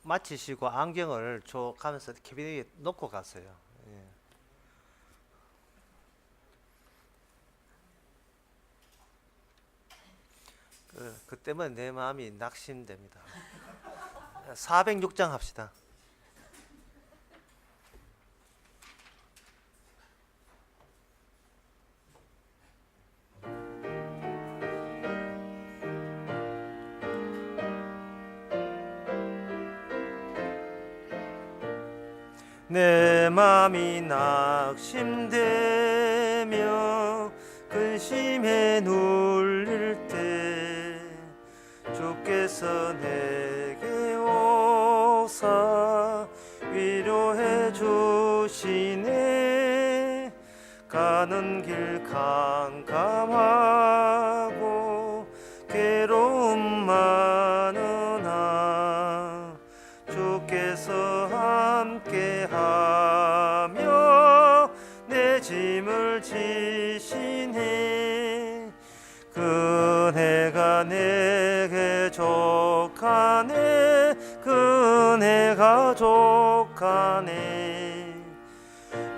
마치시고 안경을 쭉 가면서 캐비넷에 놓고 갔어요. 예. 그 때문에 내 마음이 낙심됩니다. 406장 합시다. 내 맘이 낙심되며 근심에 눌릴 때 주께서 내게 오사 위로해 주시네. 가는 길 캄캄하고 괴로움 많으나 주께서 함께하며 내 짐을 지시네. 그네가 내게 족하네. 그네가 족하네.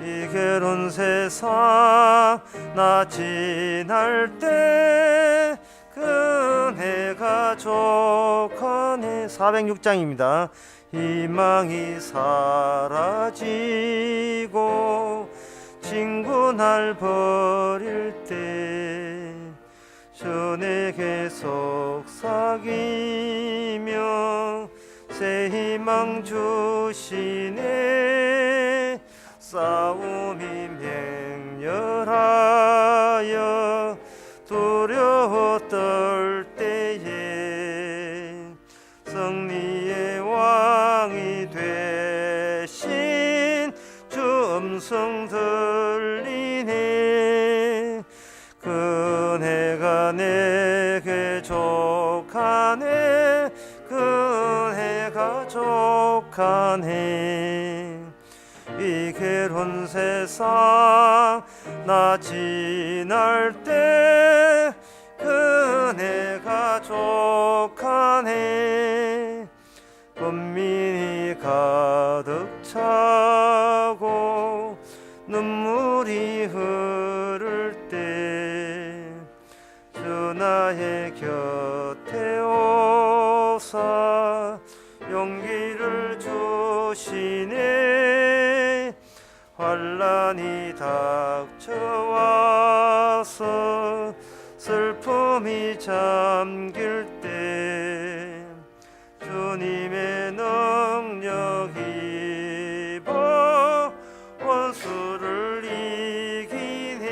이 괴로운 세상 나 지날 때 그네가 족하네. 406장입니다. 희망이 사라지고 친구 날 버릴 때 전에게 속삭이며 새 희망 주시네. 싸움이 맹렬하여 두려워 떨 때에 승리의 왕이 되신 주 음성 들리네. 그네가 내게 족하네. 그네가 족하네. 이 괴로운 세상 나 지날 때 그네가 족하네. 번민이 가득 차고 눈물이 흐를 때 주 나의 곁에 오사 용기를 주시네. 환난이 닥쳐와서 슬픔이 잠길 때 주님의 능력 입어 원수를 이기네.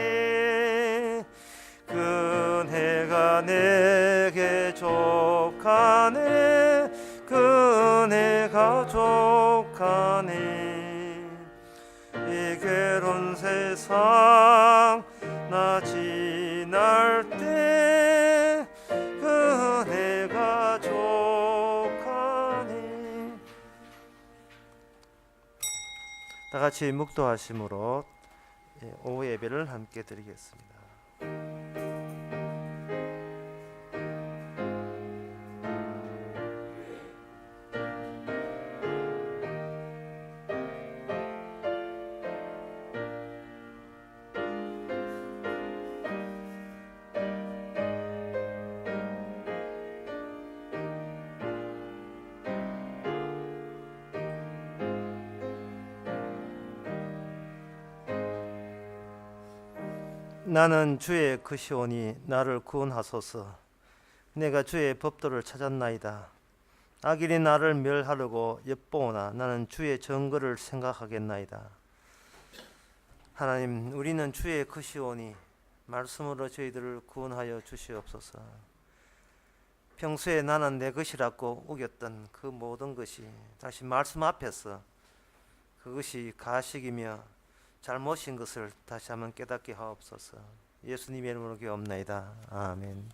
그네가 내게 족하네. 그네가 족하네. 이 괴로운 세상 나 지날 때 그네가 족하네. 다 같이 묵도하심으로 오후 예배를 함께 드리겠습니다. 나는 주의 크시오니 나를 구원하소서. 내가 주의 법도를 찾았나이다. 악인이 나를 멸하려고 엿보오나 나는 주의 정거를 생각하겠나이다. 하나님, 우리는 주의 크시오니 말씀으로 저희들을 구원하여 주시옵소서. 평소에 나는 내 것이라고 우겼던 그 모든 것이 다시 말씀 앞에서 그것이 가식이며 잘못인 것을 다시 한번 깨닫게 하옵소서. 예수님의 이름으로 기도합나이다. 아멘.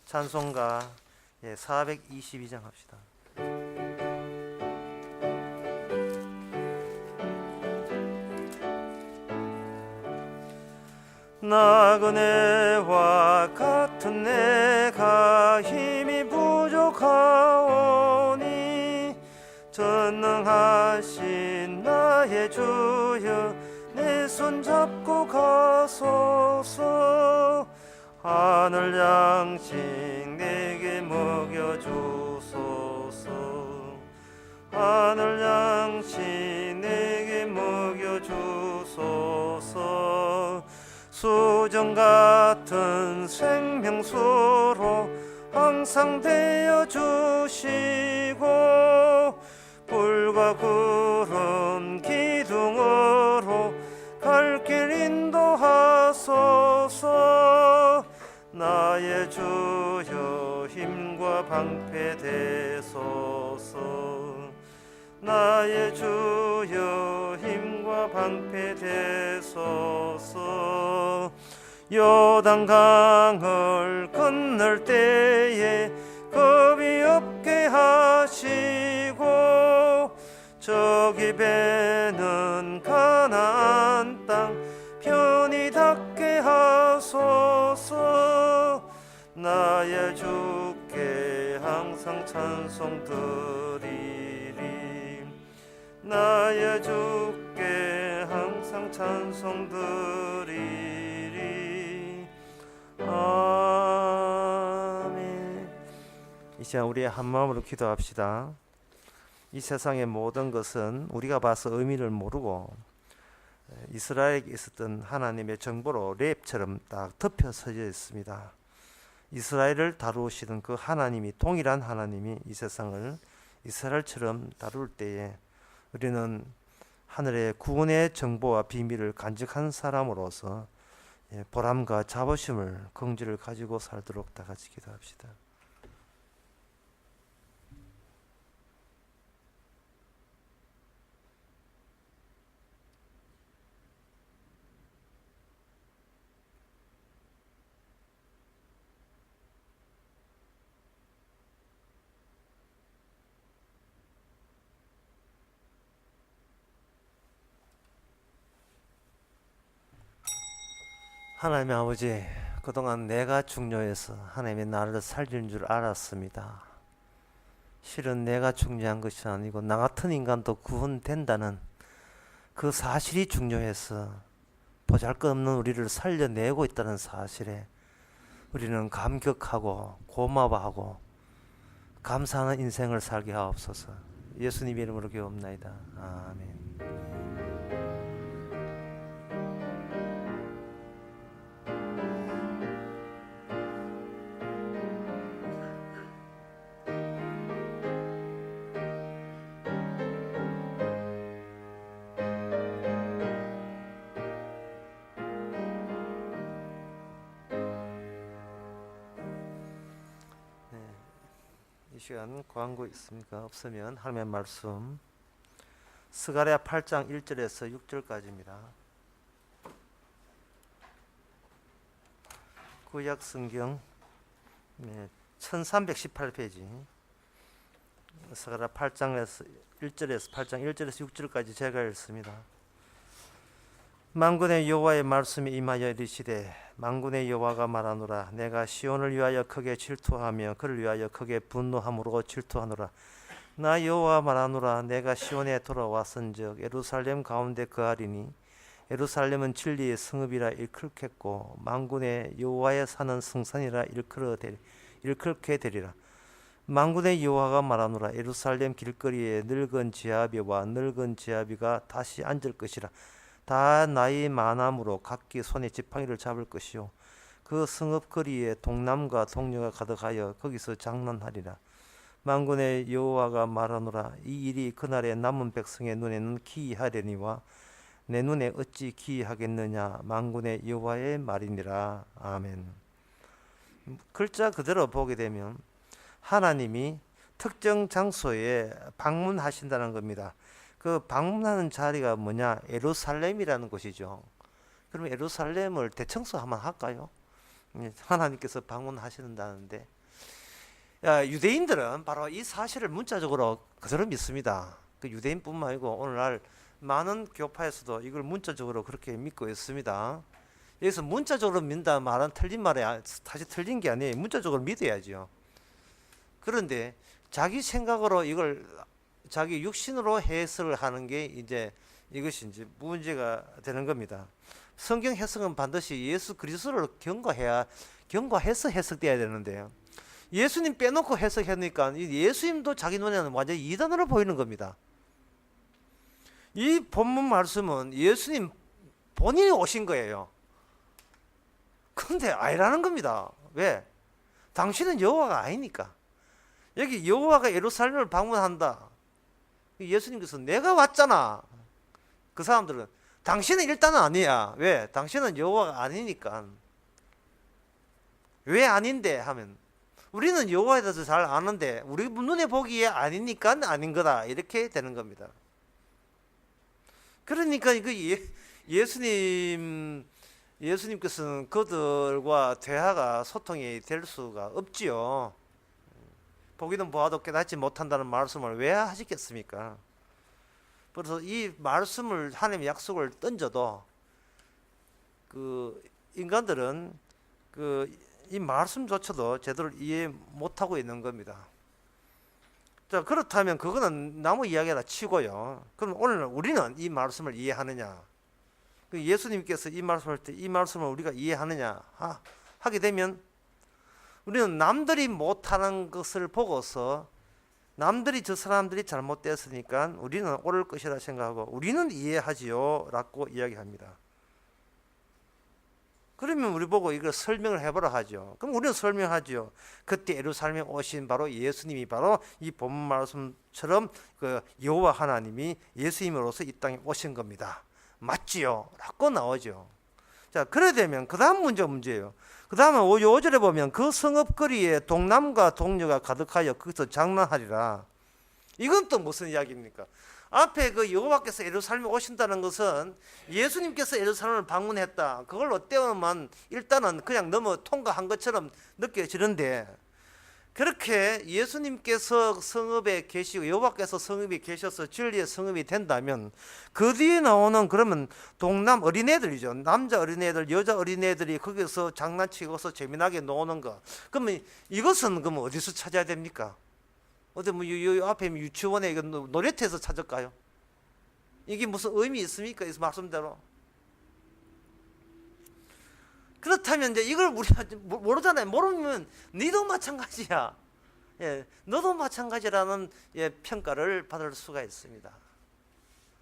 찬송가 422장 합시다. 나그네와 같은 내가 힘이 부족하오니 사랑하신 나의 주여 내 손 잡고 가소서. 하늘 양식 내게 먹여주소서. 하늘 양식 내게 먹여주소서. 수정 같은 생명수로 항상 되어 주시고 불과 구름 기둥으로 갈 길 인도하소서. 나의 주여 힘과 방패 되소서. 나의 주여 힘과 방패 되소서. 요단강을 건널 때에 겁이 없게 하시고 저기 배는 가나안 땅 편히 닿게 하소서. 나의 주께 항상 찬송 드리리. 나의 주께 항상 찬송 드리리. 아멘. 이 시간 우리 한 마음으로 기도합시다. 이 세상의 모든 것은 우리가 봐서 의미를 모르고 이스라엘에게 있었던 하나님의 정보로 랩처럼 딱 덮여서져 있습니다. 이스라엘을 다루시던 그 하나님이, 동일한 하나님이 이 세상을 이스라엘처럼 다룰 때에 우리는 하늘의 구원의 정보와 비밀을 간직한 사람으로서 보람과 자부심을, 긍지를 가지고 살도록 다 같이 기도합시다. 하나님의 아버지, 그동안 내가 중요해서 하나님의 나를 살리는 줄 알았습니다. 실은 내가 중요한 것이 아니고 나 같은 인간도 구원된다는 그 사실이 중요해서 보잘것없는 우리를 살려내고 있다는 사실에 우리는 감격하고 고마워하고 감사하는 인생을 살게 하옵소서. 예수님 이름으로 기도합나이다. 아멘. 이 시간 광고 있습니까? 없으면 하나님의 말씀 스가랴 8장 1절에서 6절까지입니다. 구약 성경 1318페이지 스가랴 8장에서 1절에서 6절까지 제가 읽습니다. 만군의 여호와의 말씀이 임하여 이르시되 만군의 여호와가 말하노라. 내가 시온을 위하여 크게 질투하며 그를 위하여 크게 분노함으로 질투하노라. 나 여호와 말하노라. 내가 시온에 돌아왔은즉 예루살렘 가운데 거하리니 예루살렘은 진리의 성읍이라 일컬겠고 만군의 여호와의 사는 성산이라 일컬게 되리라. 만군의 여호와가 말하노라. 예루살렘 길거리에 늙은 지아비와 늙은 지아비가 다시 앉을 것이라. 다 나이 많음으로 각기 손에 지팡이를 잡을 것이요 그 성읍 거리에 동남과 동녀가 가득하여 거기서 장난하리라. 만군의 여호와가 말하노라. 이 일이 그날의 남은 백성의 눈에는 기이하려니와 내 눈에 어찌 기이하겠느냐. 만군의 여호와의 말이니라. 아멘. 글자 그대로 보게 되면 하나님이 특정 장소에 방문하신다는 겁니다. 그 방문하는 자리가 뭐냐? 예루살렘이라는 곳이죠. 그럼 예루살렘을 대청소 한번 할까요? 하나님께서 방문하신다는데 유대인들은 바로 이 사실을 문자적으로 그대로 믿습니다. 그 유대인뿐만 아니고 오늘날 많은 교파에서도 이걸 문자적으로 그렇게 믿고 있습니다. 여기서 문자적으로 믿는다 말은 틀린 말이 사실 틀린 게 아니에요. 문자적으로 믿어야죠. 그런데 자기 생각으로 이걸 자기 육신으로 해석을 하는 게 이제 이것이 이제 문제가 되는 겁니다. 성경 해석은 반드시 예수 그리스도를 경과해서 해석돼야 되는데요. 예수님 빼놓고 해석하니까 예수님도 자기 눈에는 완전히 이단으로 보이는 겁니다. 이 본문 말씀은 예수님 본인이 오신 거예요. 근데 아니라는 겁니다. 왜? 당신은 여호와가 아니니까. 여기 여호와가 예루살렘을 방문한다. 예수님께서 내가 왔잖아. 그 사람들은 당신은 일단은 아니야. 왜? 당신은 여호와가 아니니까. 왜 아닌데 하면 우리는 여호와에 대해서 잘 아는데 우리 눈에 보기에 아니니까 아닌 거다. 이렇게 되는 겁니다. 그러니까 예수님께서는 그들과 대화가 소통이 될 수가 없지요. 보기는 보아도 깨닫지 못한다는 말씀을 왜 하시겠습니까? 그래서 이 말씀을 하나님의 약속을 던져도 그 인간들은 이 말씀조차도 제대로 이해 못하고 있는 겁니다. 자, 그렇다면 그거는 나무 이야기다 치고요. 그럼 오늘 우리는 이 말씀을 이해하느냐? 예수님께서 이 말씀을 할 때 이 말씀을 우리가 이해하느냐 하게 되면 우리는 남들이 못하는 것을 보고서 남들이 저 사람들이 잘못됐으니까 우리는 옳을 것이라 생각하고 우리는 이해하지요 라고 이야기합니다. 그러면 우리 보고 이걸 설명을 해보라 하죠. 그럼 우리는 설명하죠. 그때 예루살렘에 오신 바로 예수님이 바로 이 본문 말씀처럼 그 여호와 하나님이 예수님으로서 이 땅에 오신 겁니다. 맞지요? 라고 나오죠. 자, 그래 되면 그 다음 문제예요. 그 다음에 5절에 보면 그 성읍거리에 동남과 동녀가 가득하여 거기서 장난하리라. 이건 또 무슨 이야기입니까? 앞에 그 여호와께서 예루살렘에 오신다는 것은 예수님께서 예루살렘을 방문했다. 그걸 어때만 일단은 그냥 넘어 통과한 것처럼 느껴지는데 그렇게 예수님께서 성읍에 계시고 여호와께서 성읍에 계셔서 진리의 성읍이 된다면 그 뒤에 나오는 그러면 동남 어린애들이죠. 남자 어린애들, 여자 어린애들이 거기서 장난치고서 재미나게 노는 거. 그러면 이것은 그럼 어디서 찾아야 됩니까? 어디 뭐 앞에 유치원에 놀이터에서 찾을까요? 이게 무슨 의미 있습니까? 이 말씀대로. 그렇다면 이제 이걸 우리가 모르잖아요. 모르면 너도 마찬가지야. 예, 너도 마찬가지라는 평가를 받을 수가 있습니다.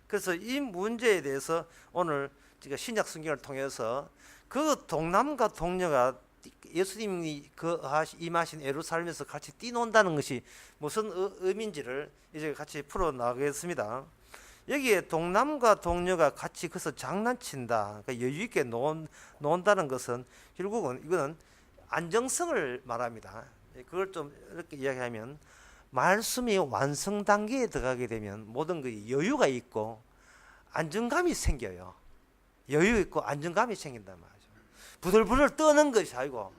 그래서 이 문제에 대해서 오늘 제가 신약 성경을 통해서 그 동남과 동녀가 예수님이 임하신 예루살렘에서 같이 뛰논다는 것이 무슨 의미인지를 이제 같이 풀어 나가겠습니다. 여기에 동남과 동녀가 같이 거기서 장난친다, 그러니까 여유 있게 논다는 것은 결국은 이거는 안정성을 말합니다. 그걸 좀 이렇게 이야기하면 말씀이 완성 단계에 들어가게 되면 모든 것이 여유가 있고 안정감이 생겨요. 여유 있고 안정감이 생긴단 말이죠. 부들부들 떠는 것이 아니고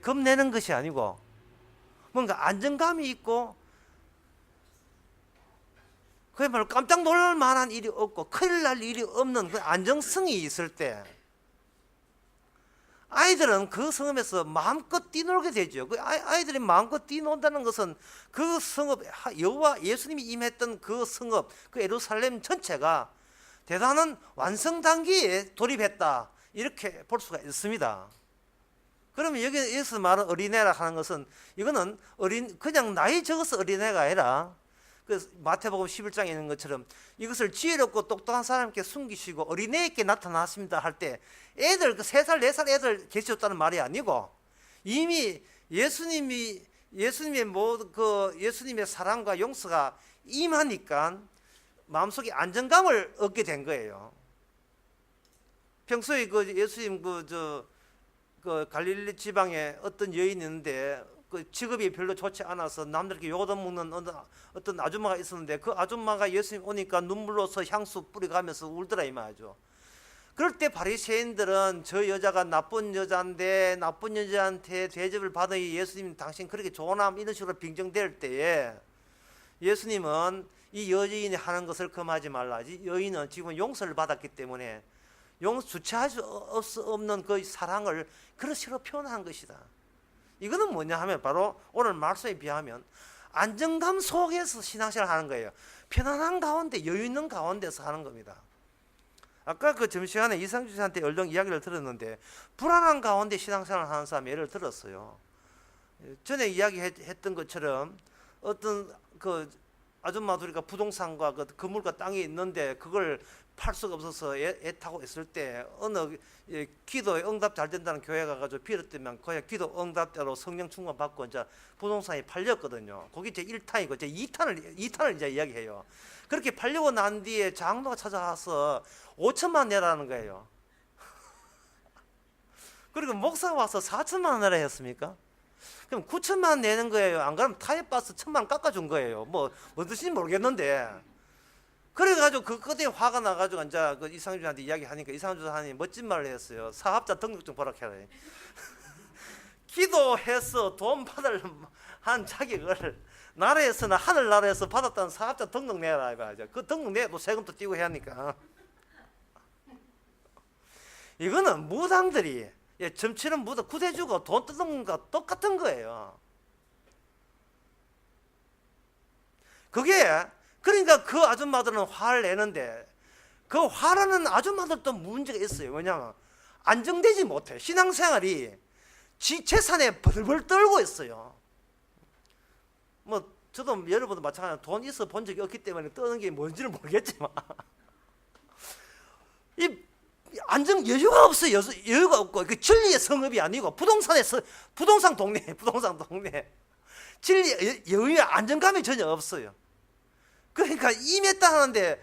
겁내는 것이 아니고 뭔가 안정감이 있고 그야말로 깜짝 놀랄 만한 일이 없고 큰일 날 일이 없는 그 안정성이 있을 때 아이들은 그 성읍에서 마음껏 뛰놀게 되죠. 그 아이들이 마음껏 뛰논다는 것은 그 성읍, 여호와 예수님이 임했던 그 성읍, 그 예루살렘 전체가 대단한 완성 단계에 돌입했다, 이렇게 볼 수가 있습니다. 그러면 여기서 말하는 어린애라 하는 것은 이거는 그냥 나이 적어서 어린애가 아니라 그 마태복음 11장에 있는 것처럼 이것을 지혜롭고 똑똑한 사람께 숨기시고 어린애에게 나타났습니다 할 때 애들, 그 3살, 4살 애들 계셨다는 말이 아니고 이미 예수님의 예수님의 사랑과 용서가 임하니까 마음속에 안정감을 얻게 된 거예요. 평소에 예수님 갈릴리 지방에 어떤 여인이 있는데 그 직업이 별로 좋지 않아서 남들에게 욕을 먹는 어떤 아줌마가 있었는데 그 아줌마가 예수님 오니까 눈물로서 향수 뿌려가면서 울더라 이 말이죠. 그럴 때 바리새인들은 저 여자가 나쁜 여자인데 나쁜 여자한테 대접을 받으니 예수님 당신 그렇게 좋은 암 이런 식으로 빙정될 때에 예수님은 이 여인이 하는 것을 금하지 말라. 여인은 지금 용서를 받았기 때문에 주체할 수 없는 그 사랑을 그런 식으로 표현한 것이다. 이거는 뭐냐 하면 바로 오늘 말씀에 비하면 안정감 속에서 신앙생활 하는 거예요. 편안한 가운데, 여유 있는 가운데서 하는 겁니다. 아까 그 점심시간에 이상주 씨한테 얼른 이야기를 들었는데 불안한 가운데 신앙생활 하는 사람 예를 들었어요. 전에 이야기했던 것처럼 어떤 그 아줌마 둘이가 부동산과 그 건물과 땅이 있는데 그걸 팔 수가 없어서 애타고 있을 때 어느 기도에 응답 잘 된다는 교회 가가지고 빌었더만 그냥 기도 응답대로 성령 충만 받고 이제 부동산이 팔렸거든요. 거기 제 1탄이고 제 2탄을 이제 이야기해요. 그렇게 팔리고 난 뒤에 장로가 찾아와서 5천만 내라는 거예요. 그리고 목사가 와서 4천만 원 내라 했습니까? 그럼 9천만 내는 거예요. 안 그러면 타협받아서 1,000만 원 깎아준 거예요. 뭐 뜻인지 모르겠는데. 그래가지고 그 끝에 화가 나가지고 이제 그 이상주한테 이야기하니까 이상주한테 멋진 말을 했어요. 사업자 등록증 보라 해라. 기도해서 돈 받을 한 자격을 나라에서나 하늘나라에서 받았다는 사업자 등록 내라 이거죠. 그 등록 내도 세금도 띄고 해야 하니까. 이거는 무당들이 점치는 무당 구세주고 돈 뜯는 거 똑같은 거예요. 그게 그러니까 그 아줌마들은 화를 내는데 그 화라는 아줌마들도 문제가 있어요. 왜냐하면 안정되지 못해. 신앙생활이 지 재산에 벌벌 떨고 있어요. 뭐 저도 여러분도 마찬가지로 돈 있어 본 적이 없기 때문에 떠는 게 뭔지는 모르겠지만 이 안정 여유가 없어요. 여유가 없고 그 진리의 성읍이 아니고 부동산 동네 진리 여유의 안정감이 전혀 없어요. 그러니까 임했다 하는데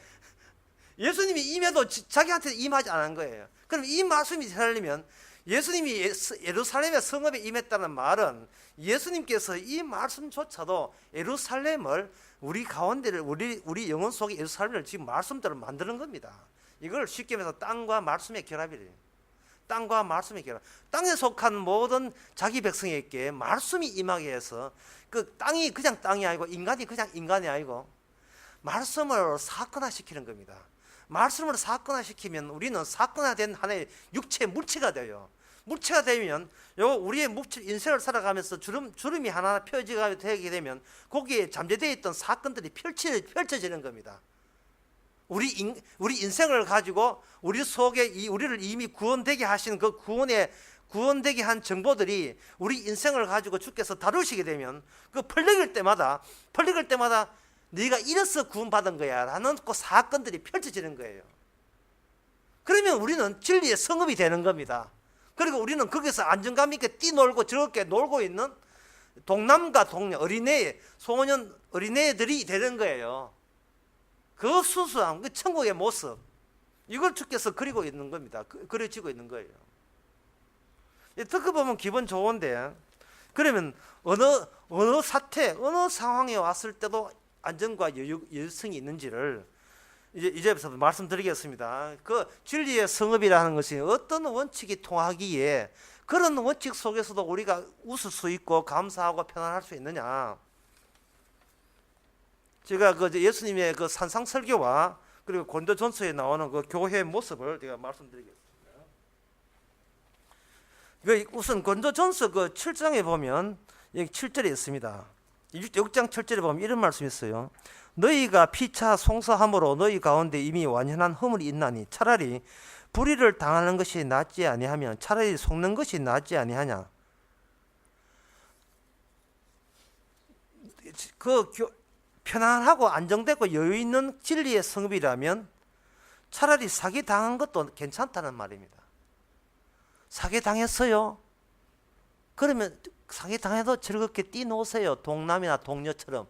예수님이 임해도 자기한테 임하지 않은 거예요. 그럼 이 말씀이 되려면 예수님이 예루살렘의 성읍에 임했다는 말은 예수님께서 이 말씀조차도 예루살렘을 우리 가운데를 우리 영혼 속에 예루살렘을 지금 말씀대로 만드는 겁니다. 이걸 쉽게 말해서 땅과 말씀의 결합이래요. 땅과 말씀의 결합. 땅에 속한 모든 자기 백성에게 말씀이 임하게 해서 그 땅이 그냥 땅이 아니고 인간이 그냥 인간이 아니고 말씀을 사건화시키는 겁니다. 말씀을 사건화시키면 우리는 사건화된 하나의 육체 물체가 돼요. 물체가 되면 우리의 인생을 살아가면서 주름이 하나 펴지게 되게 되면 거기에 잠재되어 있던 사건들이 펼쳐지는 겁니다. 우리 인생을 가지고 우리 속에 우리를 이미 구원되게 하신 그 구원되게 한 정보들이 우리 인생을 가지고 주께서 다루시게 되면 그 펄럭일 때마다 네가 이래서 구원받은 거야 라는 그 사건들이 펼쳐지는 거예요. 그러면 우리는 진리의 성읍이 되는 겁니다. 그리고 우리는 거기서 안정감 있게 뛰놀고 즐겁게 놀고 있는 동남과 동녀 소년 어린애들이 되는 거예요. 그 순수함, 그 천국의 모습, 이걸 주께서 그리고 있는 겁니다. 그려지고 있는 거예요. 듣고 보면 기분 좋은데 그러면 어느 사태, 어느 상황에 왔을 때도 안정과 여유성이 있는지를 이제부터 말씀드리겠습니다. 그 진리의 성읍이라는 것이 어떤 원칙이 통하기에 그런 원칙 속에서도 우리가 웃을 수 있고 감사하고 편안할 수 있느냐. 제가 그 예수님의 그 산상 설교와 그리고 고린도전서에 나오는 그 교회의 모습을 제가 말씀드리겠습니다. 우선 고린도전서 그 7장에 보면 여기 7절에 있습니다. 6장 7절에 보면 이런 말씀이 있어요. 너희가 피차 송사함으로 너희 가운데 이미 완전한 허물이 있나니 차라리 불의를 당하는 것이 낫지 아니하면 차라리 속는 것이 낫지 아니하냐. 편안하고 안정되고 여유 있는 진리의 성읍이라면 차라리 사기 당한 것도 괜찮다는 말입니다. 사기 당했어요. 그러면 사기 당해도 즐겁게 뛰노세요. 동남이나 동녀처럼.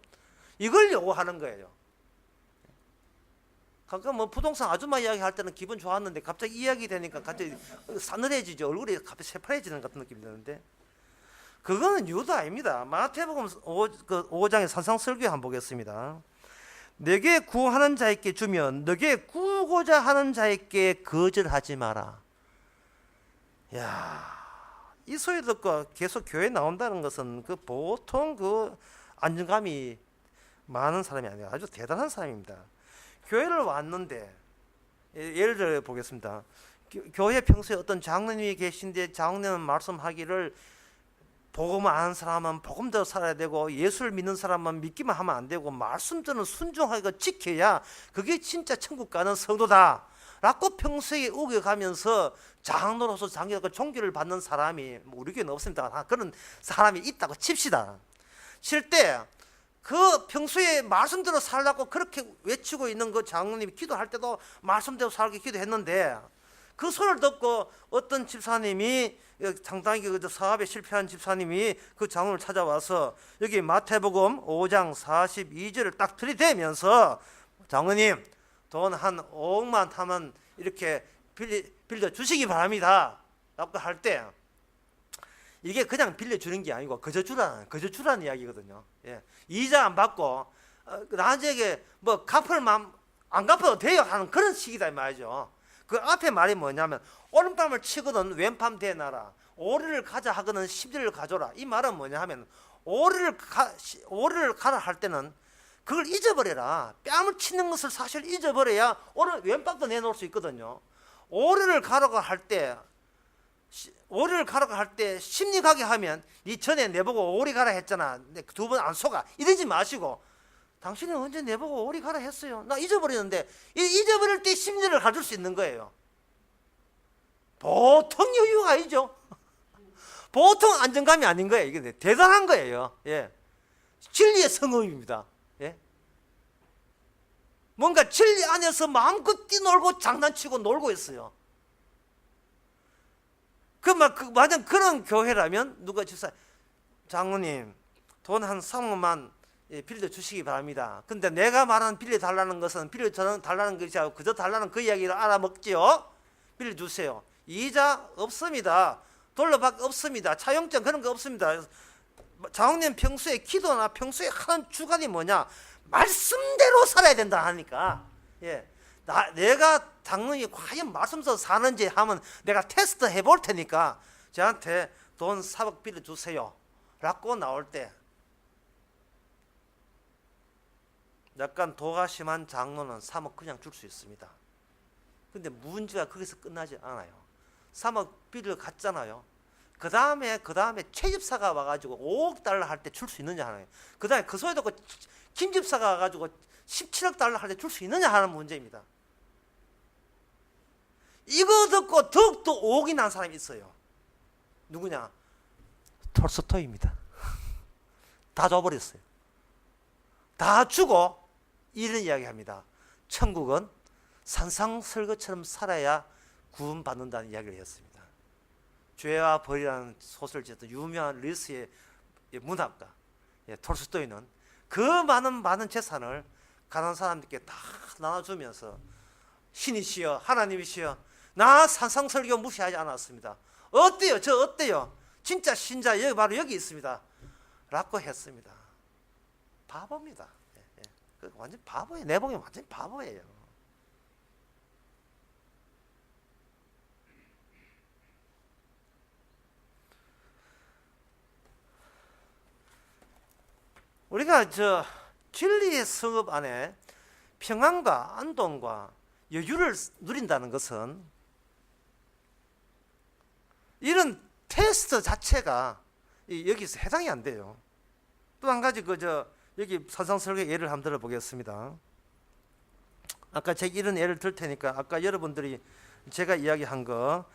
이걸 요구하는 거예요. 가끔 뭐 부동산 아줌마 이야기 할 때는 기분 좋았는데 갑자기 이야기 되니까 갑자기 싸늘해지죠. 얼굴이 갑자기 새파래지는 같은 느낌이 드는데 그거는 유도 아닙니다. 마태복음 5장의 산상설교 한번 보겠습니다. 내게 구하는 자에게 주면 내게 구고자 하는 자에게 거절하지 마라. 야, 이 소리 듣고 계속 교회 나온다는 것은 그 보통 그 안정감이 많은 사람이 아니라 아주 대단한 사람입니다. 교회를 왔는데 예를 들어 보겠습니다. 교회 평소에 어떤 장로님이 계신데 장로님 말씀하기를 복음을 아는 사람은 복음대로 살아야 되고 예수를 믿는 사람은 믿기만 하면 안 되고 말씀대로 순종하게 지켜야 그게 진짜 천국 가는 성도다 라고 평소에 우겨가면서 장로로서 장로가 종교를 받는 사람이 우리 교회는 없습니다. 그런 사람이 있다고 칩시다. 칠 때 그 평소에 말씀대로 살라고 그렇게 외치고 있는 그 장로님이 기도할 때도 말씀대로 살게 기도했는데 그 소리를 듣고 어떤 집사님이 상당히 그 사업에 실패한 집사님이 그 장로를 찾아와서 여기 마태복음 5장 42절을 딱 들이대면서 장로님 돈 한 5억만 하면 이렇게 빌려주시기 바랍니다 라고 할 때 이게 그냥 빌려주는 게 아니고 거저주라는 이야기거든요. 예. 이자 안 받고 나중에 뭐 갚을 마음 안 갚아도 돼요 하는 그런 식이다 이 말이죠. 그 앞에 말이 뭐냐면 오른밤을 치거든 왼밤 대나라 오리를 가자 하거든 십리를 가져라. 이 말은 뭐냐 하면 오리를 가라 할 때는 그걸 잊어버려라. 뺨을 치는 것을 사실 잊어버려야 왼밤도 내놓을 수 있거든요. 오리를 가라고 할 때 심리 가게 하면 네 전에 내보고 오리 가라 했잖아. 두 번 안 속아. 이러지 마시고 당신이 언제 내보고 오리 가라 했어요. 나 잊어버리는데 잊어버릴 때 심리를 가질 수 있는 거예요. 보통 여유가 아니죠. 보통 안정감이 아닌 거예요. 이게 대단한 거예요. 예. 진리의 성읍입니다. 예. 뭔가 진리 안에서 마음껏 뛰놀고 장난치고 놀고 있어요. 만약 그런 교회라면 누가 집사 장로님 돈 한 3억만 빌려주시기 바랍니다. 근데 내가 말하는 빌려달라는 것은 빌려달라는 것이 아니고 그저 달라는 그 이야기를 알아먹지요. 빌려주세요. 이자 없습니다. 돌려받기 없습니다. 차용증 그런 거 없습니다. 장로님 평소에 기도나 평소에 하는 주관이 뭐냐? 말씀대로 살아야 된다 하니까 예. 내가 장로님이 과연 말씀대로 사는지 하면 내가 테스트 해볼 테니까 저한테 돈 4억 빌려주세요 라고 나올 때 약간 도가 심한 장로는 3억 그냥 줄 수 있습니다. 근데 문제가 거기서 끝나지 않아요. 3억 빌려 갔잖아요. 그 다음에 최집사가 와가지고 5억 달러 할 때 줄 수 있느냐 하는 거예요. 그 다음에 그 소리 듣고 김집사가 와가지고 17억 달러 할 때 줄 수 있느냐 하는 문제입니다. 이거 듣고 더욱더 5억이 난 사람이 있어요. 누구냐? 톨스토이입니다. 다 줘버렸어요. 다 주고 이런 이야기 합니다. 천국은 산상설거처럼 살아야 구원받는다는 이야기를 했습니다. 죄와 벌이라는 소설을 지었던 유명한 리스의 문학가 톨스토이는 그 많은 재산을 가난한 사람들께 다 나눠주면서 신이시여 하나님이시여 나 산상설교 무시하지 않았습니다. 어때요? 저 어때요? 진짜 신자 여기 바로 여기 있습니다 라고 했습니다. 바보입니다. 완전 바보예요. 내 보기엔 완전 바보예요. 우리가 저 진리의 성읍 안에 평안과 안동과 여유를 누린다는 것은 이런 테스트 자체가 여기서 해당이 안 돼요. 또 한 가지 여기 산상설교 예를 한번 들어보겠습니다. 아까 제가 이런 예를 들 테니까 아까 여러분들이 제가 이야기한 거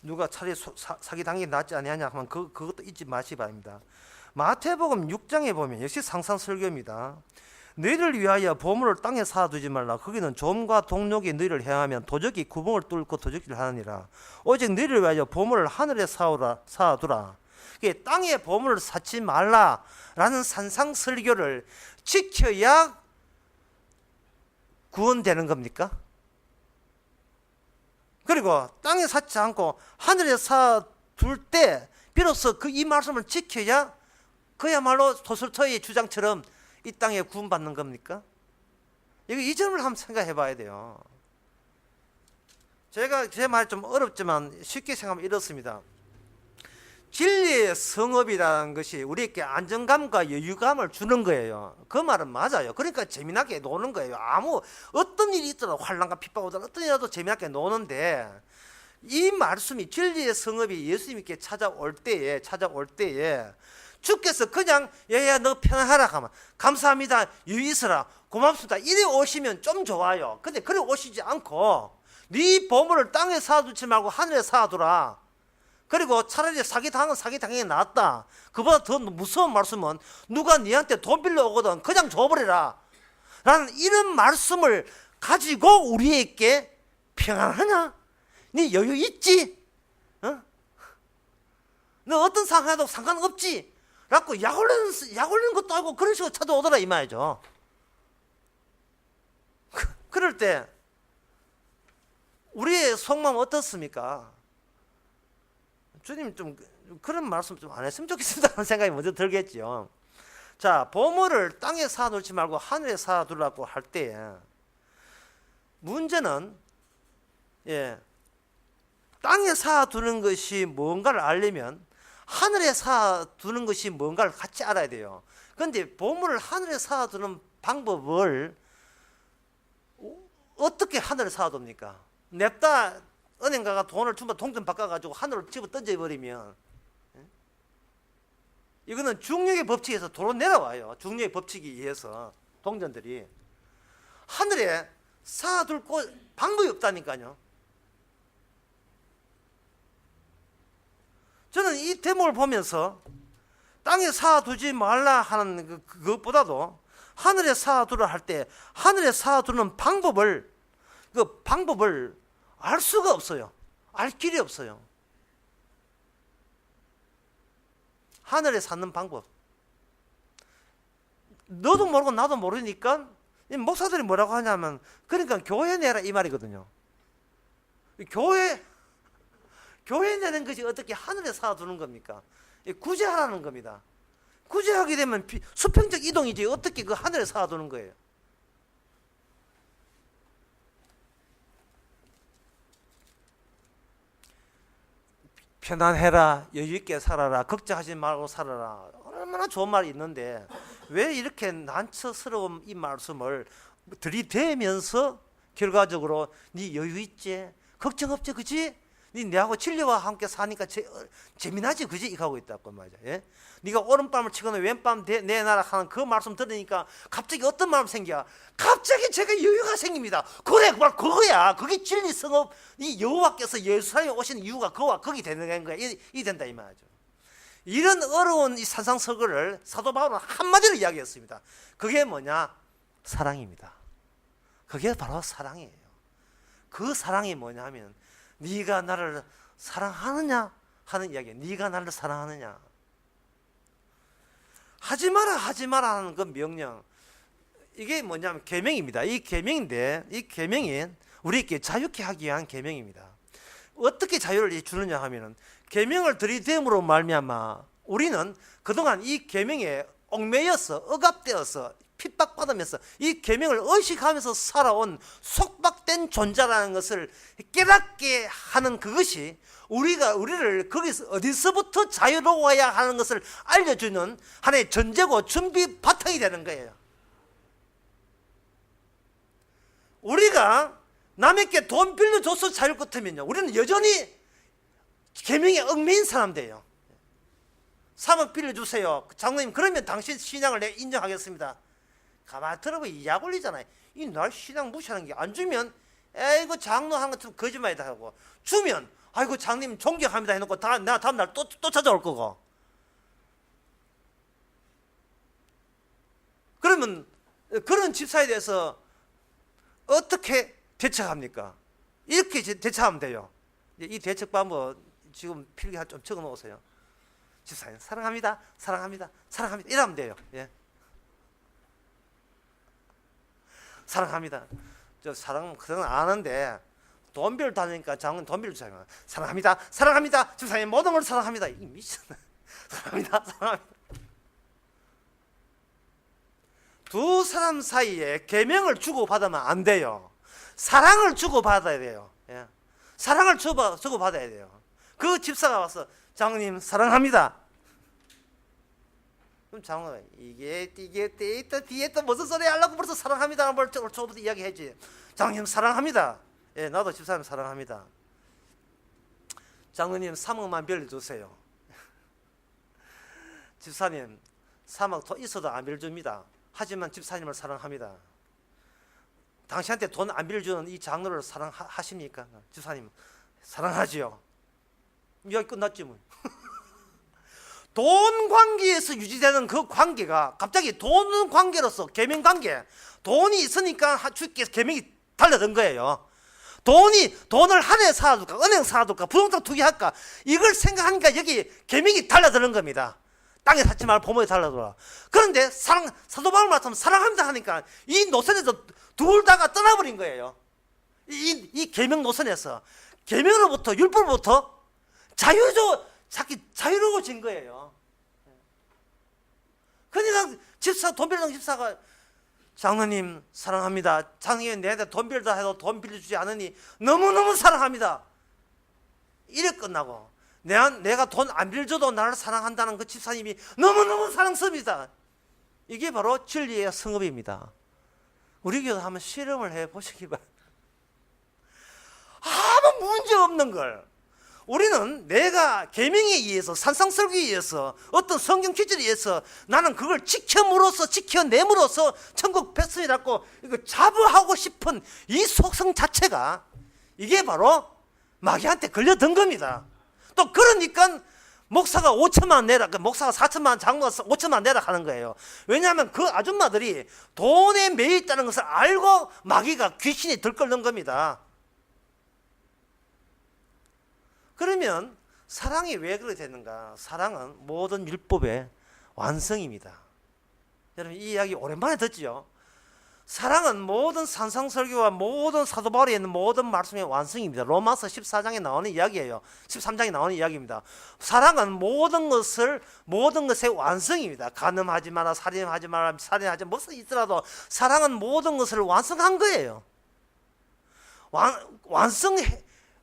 누가 차라리 사기 당하는 게 낫지 않느냐 하면 그것도 잊지 마시기 바랍니다. 마태복음 6장에 보면 역시 상상설교입니다. 너희를 위하여 보물을 땅에 쌓아두지 말라. 거기는 좀과 동력이 너희를 해하면 도적이 구멍을 뚫고 도적질을 하느니라. 오직 너희를 위하여 보물을 하늘에 쌓아두라. 땅에 보물을 쌓지 말라라는 산상설교를 지켜야 구원되는 겁니까? 그리고 땅에 쌓지 않고 하늘에 쌓아둘 때 비로소 이 말씀을 지켜야 그야말로 토설토의 주장처럼 이 땅에 구원받는 겁니까? 이 점을 한번 생각해 봐야 돼요. 제가 제 말 좀 어렵지만 쉽게 생각하면 이렇습니다. 진리의 성읍이라는 것이 우리에게 안정감과 여유감을 주는 거예요. 그 말은 맞아요. 그러니까 재미나게 노는 거예요. 어떤 일이 있더라도 환난과 핍박 오더라도 어떤 일이라도 재미나게 노는데 이 말씀이 진리의 성읍이 예수님께 찾아올 때에 주께서 그냥 얘야 너 편안하라 하면 감사합니다 유이스라 고맙습니다 이래 오시면 좀 좋아요. 근데 그래 오시지 않고 네 보물을 땅에 쌓아두지 말고 하늘에 쌓아두라. 그리고 차라리 사기당해 낫다. 그보다 더 무서운 말씀은 누가 네한테 돈 빌려오거든 그냥 줘버리라 라는 이런 말씀을 가지고 우리에게 평안하냐? 네 여유 있지? 어? 너 어떤 상황에도 상관없지? 라고 약 올리는 것도 아니고 그런 식으로 찾아오더라 이 말이죠. 그럴 때 우리의 속마음 어떻습니까? 주님 좀 그런 말씀 좀 안 했으면 좋겠습니다라는 생각이 먼저 들겠죠. 자, 보물을 땅에 쌓아놓지 말고 하늘에 쌓아두라고 할 때에 문제는 땅에 쌓아두는 것이 뭔가를 알려면 하늘에 쌓아두는 것이 뭔가를 같이 알아야 돼요. 그런데 보물을 하늘에 쌓아두는 방법을 어떻게 하늘에 쌓아둡니까? 냅다 은행가가 돈을 주면 동전 바꿔가지고 하늘로 집어 던져버리면 이거는 중력의 법칙에서 도로 내려와요. 중력의 법칙에 의해서 동전들이 하늘에 쌓아둘 방법이 없다니까요. 저는 이 대목을 보면서 땅에 쌓아두지 말라 하는 그것보다도 하늘에 쌓아두라 할 때 하늘에 쌓아두는 방법을 알 수가 없어요. 알 길이 없어요. 하늘에 쌓는 방법. 너도 모르고 나도 모르니까 목사들이 뭐라고 하냐면 그러니까 교회 내라 이 말이거든요. 교회 내는 것이 어떻게 하늘에 쌓아두는 겁니까? 구제하라는 겁니다. 구제하게 되면 수평적 이동이지 어떻게 그 하늘에 쌓아두는 거예요. 편안해라, 여유있게 살아라, 걱정하지 말고 살아라. 얼마나 좋은 말이 있는데 왜 이렇게 난처스러운 이 말씀을 들이대면서 결과적으로 네 여유 있지? 걱정 없지? 그지? 네 내하고 진리와 함께 사니까 재미나지? 그지? 이거 하고 있다고 말이야. 예? 네가 오른밤을 치거나 왼밤 내놔라 하는 그 말씀 들으니까 갑자기 어떤 마음 생겨? 갑자기 제가 여유가 생깁니다. 그래, 그거야. 그게 진리 성업, 이 여호와께서 예루살렘에 오신 이유가 그와 거기 되는 거야. 이 된다 이 말이죠. 이런 어려운 이 산상설거를 사도 바울은 한마디로 이야기했습니다. 그게 뭐냐? 사랑입니다. 그게 바로 사랑이에요. 그 사랑이 뭐냐면 네가 나를 사랑하느냐 하는 이야기예요. 네가 나를 사랑하느냐. 하지 마라 하는 그 명령, 이게 뭐냐면 계명입니다. 이 계명인데 이 계명이 우리에게 자유케 하기 위한 계명입니다. 어떻게 자유를 주느냐 하면은 계명을 들이댐으로 말미암아 우리는 그동안 이 계명에 얽매여서 억압되어서 핍박받으면서 이 계명을 의식하면서 살아온 속박된 존재라는 것을 깨닫게 하는 그것이 우리를 거기서 어디서부터 자유로워야 하는 것을 알려주는 하나의 전제고 준비 바탕이 되는 거예요. 우리가 남에게 돈 빌려줘서 자유를 같으면요, 우리는 여전히 계명에 얽매인 사람들이에요. 3억 빌려주세요. 장로님, 그러면 당신 신앙을 내가 인정하겠습니다. 가만히 들어보면 약 올리잖아요. 이 날 신앙 무시하는 게, 안 주면 에이고 장로 하는 것 거짓말이다 하고, 주면 아이고 장님 존경합니다 해놓고 내가 다음날 또 찾아올 거고. 그러면 그런 집사에 대해서 어떻게 대처합니까? 이렇게 대처하면 돼요. 이 대처 방법 지금 필기할 좀 적어 놓으세요. 집사님 사랑합니다, 사랑합니다, 사랑합니다 이러면 돼요. 예. 사랑합니다. 저 사랑 그건 아는데 돈 빌려 다니니까 장은 돈 빌려 주세요. 사랑합니다, 사랑합니다, 집사님 모든 걸 사랑합니다. 이 미쳤네. 사랑합니다, 사랑합니다. 두 사람 사이에 계명을 주고 받으면 안 돼요. 사랑을 주고 받아야 돼요. 예. 사랑을 주고 받아야 돼요. 그 집사가 와서 장로님 사랑합니다. 그럼 장로가 이게 뒤에 또 무슨 소리 하려고 벌써 사랑합니다라는 걸 처음부터 이야기했지. 장로님 사랑합니다. 예, 나도 집사님 사랑합니다. 장로님 3억만 빌려주세요. 집사님 3억 더 있어도 안 빌려줍니다. 하지만 집사님을 사랑합니다. 당신한테 돈 안 빌려주는 이 장로를 사랑하십니까? 집사님 사랑하지요. 이야기 끝났지 뭐. 돈 관계에서 유지되는 그 관계가 갑자기 돈 관계로서 계명 관계, 돈이 있으니까 주께서 계명이 달라든 거예요. 돈을 하늘에 사둘까, 은행 사둘까, 부동산 투기할까, 이걸 생각하니까 여기 계명이 달라드는 겁니다. 땅에 샀지 말고 부모에 달라들어. 그런데 사도 바울 말씀 사랑합니다 하니까 이 노선에서 둘 다가 떠나버린 거예요. 이 계명 노선에서 계명으로부터 율법으로부터 자유로워진 거예요. 그러니까 돈 빌리는 집사가 장로님 사랑합니다. 장로님 내한테 돈 빌다 해도 돈 빌려주지 않으니 너무너무 사랑합니다. 이래 끝나고 내가 돈 안 빌려줘도 나를 사랑한다는 그 집사님이 너무너무 사랑스럽니다. 이게 바로 진리의 성읍입니다. 우리 교회 한번 실험을 해보시기 바랍니다. 아무 문제 없는 걸 우리는 내가 계명에 의해서 산상설교에 의해서 어떤 성경 기준에 의해서 나는 그걸 지켜냄으로써 천국 백성이라고 이거 자부하고 싶은 이 속성 자체가 이게 바로 마귀한테 걸려든 겁니다. 또 그러니까 목사가 5천만 원 내라, 목사가 4천만 원, 장로가 5천만 원 내라 하는 거예요. 왜냐하면 그 아줌마들이 돈에 매여 있다는 것을 알고 마귀가 귀신이 들끓는 겁니다. 그러면 사랑이 왜 그렇게 되는가? 사랑은 모든 율법의 완성입니다. 여러분 이 이야기 오랜만에 듣지요? 사랑은 모든 산상설교와 모든 사도 바울에 있는 모든 말씀의 완성입니다. 로마서 14장에 나오는 이야기예요. 13장에 나오는 이야기입니다. 사랑은 모든 것의 완성입니다. 간음하지 마라, 살인하지 마라, 살인하지 마라, 무슨 있더라도 사랑은 모든 것을 완성한 거예요.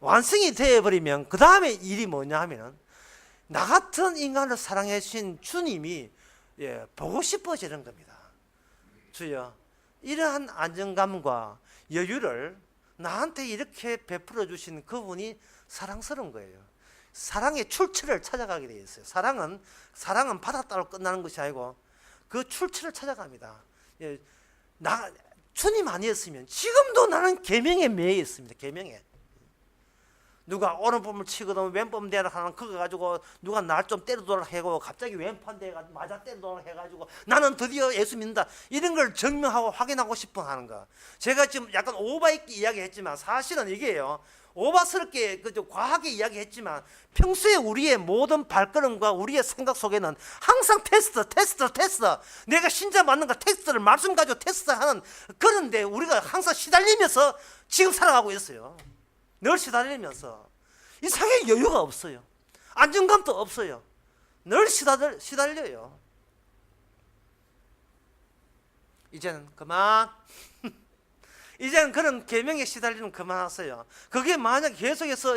완성이 되어버리면 그 다음에 일이 뭐냐 하면 나 같은 인간을 사랑해 주신 주님이 보고 싶어지는 겁니다. 주여 이러한 안정감과 여유를 나한테 이렇게 베풀어 주신 그분이 사랑스러운 거예요. 사랑의 출처를 찾아가게 되어 있어요. 사랑은 바다 따로 끝나는 것이 아니고 그 출처를 찾아갑니다. 주님 아니었으면 지금도 나는 계명에 매여 있습니다. 계명에. 누가 오른몸을 치거든 왼몸 대라 하는 그거 가지고 누가 날 좀 때려도라 해고 갑자기 왼판 대가지고 맞아 때려도라 해가지고 나는 드디어 예수 믿는다 이런 걸 증명하고 확인하고 싶어 하는 거. 제가 지금 약간 오바 있게 이야기했지만 사실은 이게요. 오바스럽게 과하게 이야기했지만 평소에 우리의 모든 발걸음과 우리의 생각 속에는 항상 테스트 내가 신자 맞는가 테스트를 말씀 가지고 테스트하는 그런데 우리가 항상 시달리면서 지금 살아가고 있어요. 늘 시달리면서 이상하게 여유가 없어요. 안정감도 없어요. 늘 시달려요. 이제는 그만. 이제는 그런 계명에 시달리는 그만하세요. 그게 만약 계속해서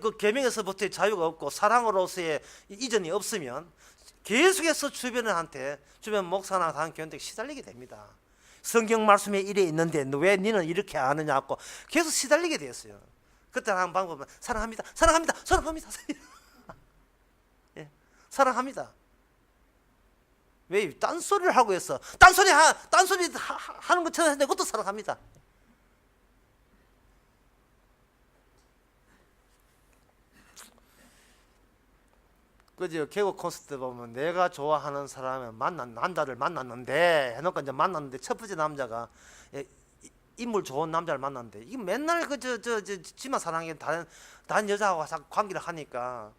그 계명에서부터의 자유가 없고 사랑으로서의 이전이 없으면 계속해서 주변 목사나 다른 교인들에게 시달리게 됩니다. 성경 말씀에 이래 있는데 왜 너는 이렇게 아느냐고 계속 시달리게 되었어요. 그때 한 방법은 사랑합니다. 예, 사랑합니다. 왜 딴소리를 하고 있어? 딴소리 하는 것처럼 했는데 그것도 사랑합니다. 그죠? 개국 콘서트 보면 내가 좋아하는 사람을 남자를 만났는데 해놓고 이제 만났는데 첫 번째 남자가 인물 좋은 남자를 만났는데 이게 맨날 지만 사랑해 다른 여자하고 관계를 하니까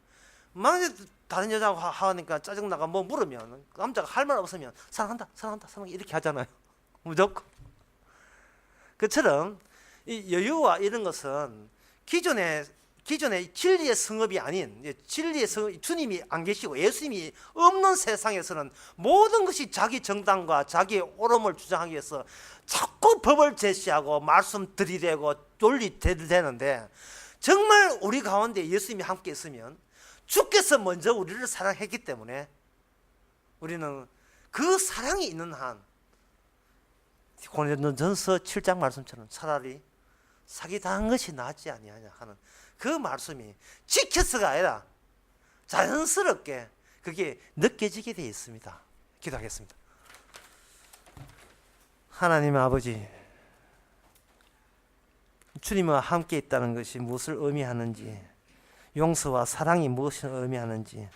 막 다른 여자하고 하니까 짜증나가 뭐 물으면 그 남자가 할 말 없으면 사랑한다 이렇게 하잖아요. 무조건. 그처럼 이 여유와 이런 것은 기존의 진리의 성읍이 아닌 진리의 성읍, 주님이 안 계시고 예수님이 없는 세상에서는 모든 것이 자기 정당과 자기의 옳음을 주장하기 위해서 자꾸 법을 제시하고 말씀 들이대고 논리 들이대는데 정말 우리 가운데 예수님이 함께 있으면 주께서 먼저 우리를 사랑했기 때문에 우리는 그 사랑이 있는 한 고린도전서 7장 말씀처럼 차라리 사기당한 것이 낫지 아니하냐 하는 그 말씀이 지켜서가 아니라 자연스럽게 그게 느껴지게 되어 있습니다. 기도하겠습니다. 하나님 아버지, 주님과 함께 있다는 것이 무엇을 의미하는지, 용서와 사랑이 무엇을 의미하는지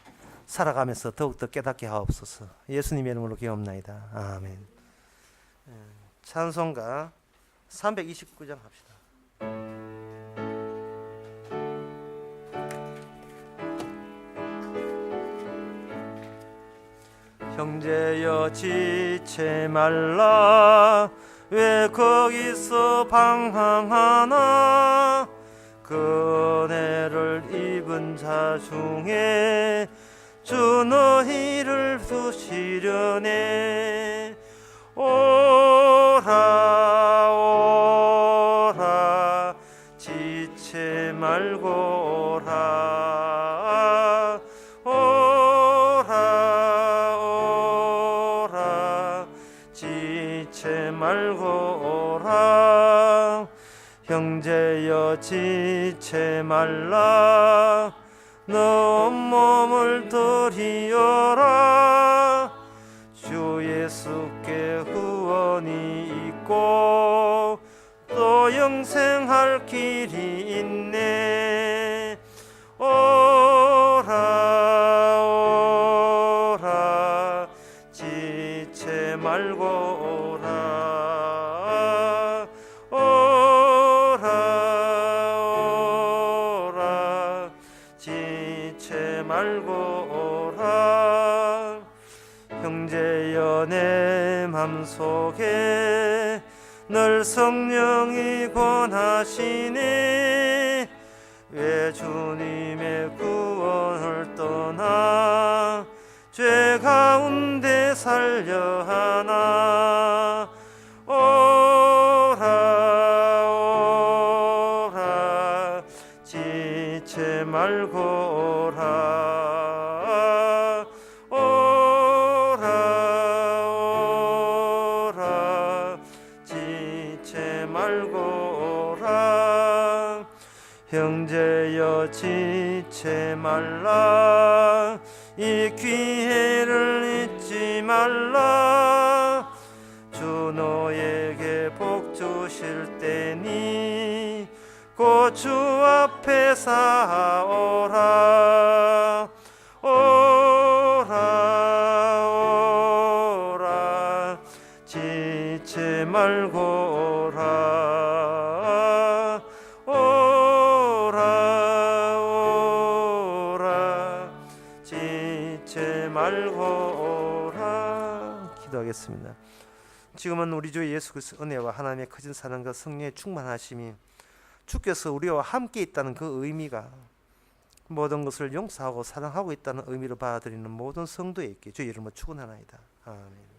살아가면서 더욱더 깨닫게 하옵소서. 예수님의 이름으로 기도합나이다. 아멘. 찬송가 329장 합시다. 형제여 지체 말라 왜 거기서 방황하나 그 은혜를 입은 자 중에 주 너희를 두시려네. 오라 오라 지체 말고 오라 오라 오라 지체 말고 오라. 형제여 지체 말라 너 온몸을 드리어라. 주 예수께 후원이 있고 또 영생할 길이 있네. 오라 오라 지체 말고 오라 오라 오라 지체 말고 오라. 형제여 내 맘속에 늘 성령이 권하시니 왜 주님의 구원을 떠나 죄 가운데 살려 하나. 오라 오라 지체 말고 오라 오라 오라 지체 말고 오라. 형제여 지체 말라 이 기회를 잊지 말라. 주 너에게 복 주실 때니 곧 주 앞에 사오라. 오라 오라 지체 말고 오라 오라 오라 지체 말고 오라. 기도하겠습니다. 지금은 우리 주 예수 그리스도의 은혜와 하나님의 커진 사랑과 성령의 충만하심이 주께서 우리와 함께 있다는 그 의미가 모든 것을 용서하고 사랑하고 있다는 의미로 받아들이는 모든 성도에게 주의 이름으로 축원하나이다. 아멘.